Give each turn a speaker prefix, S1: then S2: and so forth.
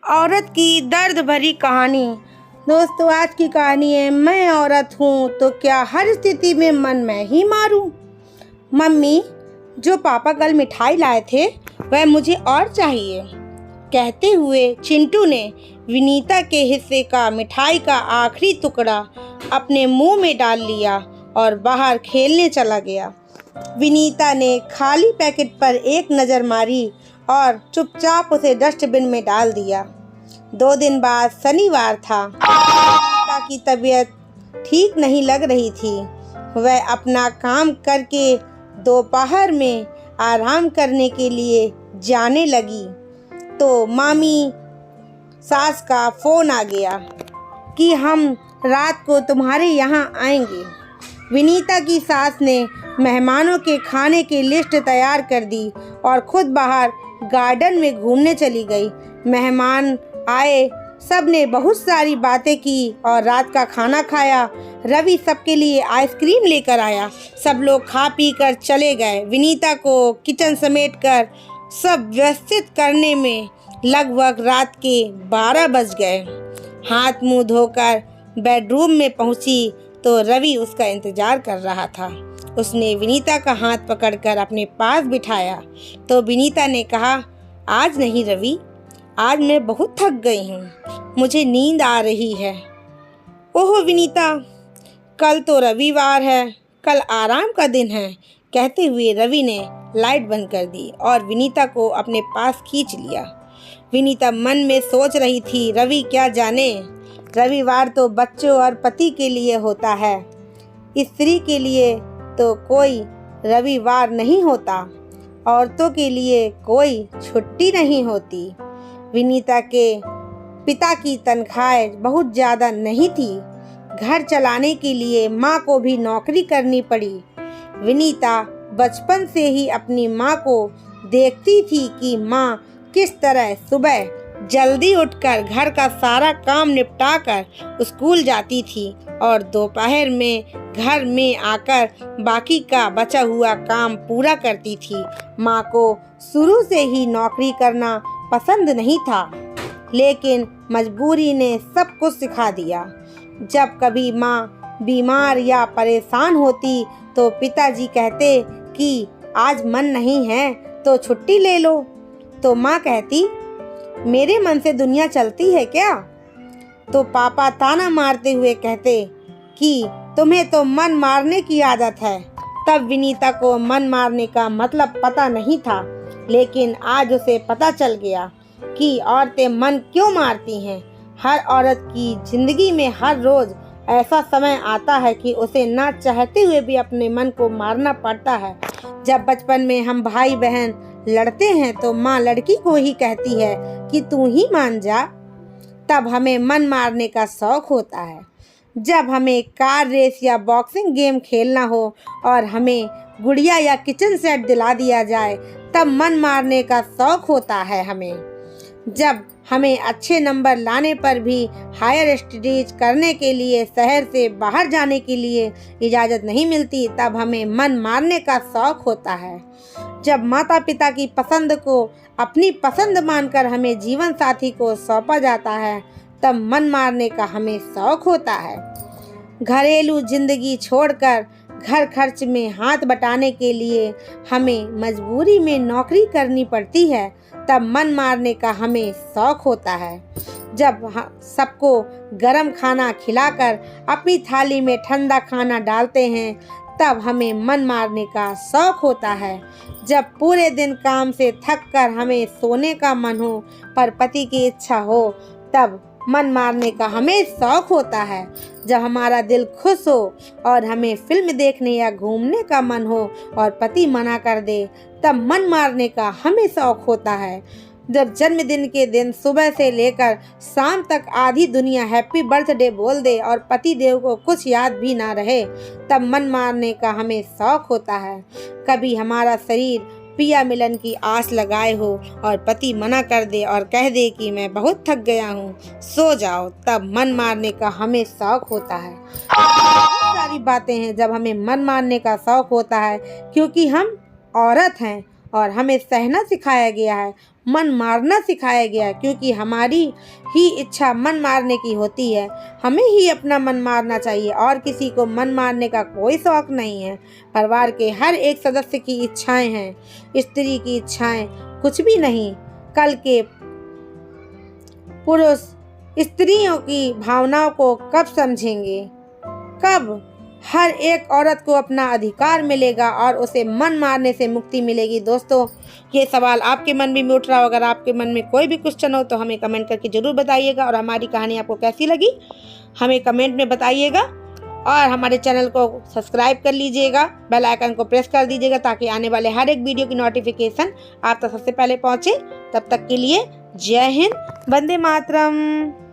S1: औरत की दर्द भरी कहानी। दोस्तों, आज की कहानी है मैं औरत हूँ तो क्या हर स्थिति में मन मैं ही मारूं। मम्मी, जो पापा कल मिठाई लाए थे वह मुझे और चाहिए। कहते हुए चिंटू ने विनीता के हिस्से का मिठाई का आखिरी टुकड़ा अपने मुंह में डाल लिया और बाहर खेलने चला गया। विनीता ने खाली पैकेट पर एक नज़र मारी और चुपचाप उसे डस्टबिन में डाल दिया। 2 दिन बाद शनिवार था। विनीता की तबीयत ठीक नहीं लग रही थी। वह अपना काम करके दोपहर में आराम करने के लिए जाने लगी तो मामी सास का फ़ोन आ गया कि हम रात को तुम्हारे यहाँ आएंगे। विनीता की सास ने मेहमानों के खाने की लिस्ट तैयार कर दी और खुद बाहर गार्डन में घूमने चली गई। मेहमान आए, सब ने बहुत सारी बातें की और रात का खाना खाया। रवि सबके लिए आइसक्रीम लेकर आया। सब लोग खा पी कर चले गए। विनीता को किचन समेटकर सब व्यवस्थित करने में लगभग रात के 12 बज गए। हाथ मुंह धोकर बेडरूम में पहुंची तो रवि उसका इंतजार कर रहा था। उसने विनीता का हाथ पकड़कर अपने पास बिठाया तो विनीता ने कहा, आज नहीं रवि, आज मैं बहुत थक गई हूँ, मुझे नींद आ रही है। ओह विनीता, कल तो रविवार है, कल आराम का दिन है। कहते हुए रवि ने लाइट बंद कर दी और विनीता को अपने पास खींच लिया। विनीता मन में सोच रही थी, रवि क्या जाने, रविवार तो बच्चों और पति के लिए होता है, स्त्री के लिए तो कोई रविवार नहीं होता, औरतों के लिए कोई छुट्टी नहीं होती। विनीता के पिता की तनख्वाह बहुत ज़्यादा नहीं थी। घर चलाने के लिए माँ को भी नौकरी करनी पड़ी। विनीता बचपन से ही अपनी माँ को देखती थी कि माँ किस तरह सुबह जल्दी उठकर घर का सारा काम निपटाकर स्कूल जाती थी और दोपहर में घर में आकर बाकी का बचा हुआ काम पूरा करती थी। माँ को शुरू से ही नौकरी करना पसंद नहीं था, लेकिन मजबूरी ने सब कुछ सिखा दिया। जब कभी माँ बीमार या परेशान होती तो पिताजी कहते कि आज मन नहीं है तो छुट्टी ले लो, तो माँ कहती, मेरे मन से दुनिया चलती है क्या? तो पापा ताना मारते हुए कहते कि तुम्हें तो मन मारने की आदत है। तब विनीता को मन मारने का मतलब पता नहीं था, लेकिन आज उसे पता चल गया कि औरतें मन क्यों मारती हैं। हर औरत की जिंदगी में हर रोज ऐसा समय आता है कि उसे ना चाहते हुए भी अपने मन को मारना पड़ता है। जब बचपन में हम भाई बहन लड़ते हैं तो माँ लड़की को ही कहती है कि तू ही मान जा। तब हमें मन मारने का शौक होता है। जब हमें कार रेस या बॉक्सिंग गेम खेलना हो और हमें गुड़िया या किचन सेट दिला दिया जाए तब मन मारने का शौक होता है हमें। जब हमें अच्छे नंबर लाने पर भी हायर स्टडीज करने के लिए शहर से बाहर जाने के लिए इजाज़त नहीं मिलती तब हमें मन मारने का शौक होता है। जब माता पिता की पसंद को अपनी पसंद मानकर हमें जीवन साथी को सौंपा जाता है तब मन मारने का हमें शौक होता है। घरेलू जिंदगी छोड़कर घर खर्च में हाथ बटाने के लिए हमें मजबूरी में नौकरी करनी पड़ती है तब मन मारने का हमें शौक होता है। जब सबको गरम खाना खिलाकर अपनी थाली में ठंडा खाना डालते हैं तब हमें मन मारने का शौक होता है। जब पूरे दिन काम से थक कर हमें सोने का मन हो पर पति की इच्छा हो तब मन मारने का हमें शौक होता है। जब हमारा दिल खुश हो और हमें फिल्म देखने या घूमने का मन हो और पति मना कर दे तब मन मारने का हमें शौक होता है। जब जन्मदिन के दिन सुबह से लेकर शाम तक आधी दुनिया हैप्पी बर्थडे बोल दे और पति देव को कुछ याद भी ना रहे तब मन मारने का हमें शौक होता है। कभी हमारा शरीर पिया मिलन की आस लगाए हो और पति मना कर दे और कह दे कि मैं बहुत थक गया हूँ, सो जाओ, तब मन मारने का हमें शौक होता है। बहुत सारी बातें हैं जब हमें मन मारने का शौक होता है, क्योंकि हम औरत हैं और हमें सहना सिखाया गया है, मन मारना सिखाया गया है, क्योंकि हमारी ही इच्छा मन मारने की होती है। हमें ही अपना मन मारना चाहिए और किसी को मन मारने का कोई शौक़ नहीं है। परिवार के हर एक सदस्य की इच्छाएं हैं, स्त्री की इच्छाएं कुछ भी नहीं। कल के पुरुष स्त्रियों की भावनाओं को कब समझेंगे? कब हर एक औरत को अपना अधिकार मिलेगा और उसे मन मारने से मुक्ति मिलेगी? दोस्तों, ये सवाल आपके मन में भी उठ रहा हो। अगर आपके मन में कोई भी क्वेश्चन हो तो हमें कमेंट करके ज़रूर बताइएगा। और हमारी कहानी आपको कैसी लगी हमें कमेंट में बताइएगा। और हमारे चैनल को सब्सक्राइब कर लीजिएगा, बेल आइकन को प्रेस कर दीजिएगा, ताकि आने वाले हर एक वीडियो की नोटिफिकेशन आप तक सबसे पहले पहुँचे। तब तक के लिए जय हिंद, वंदे मातरम।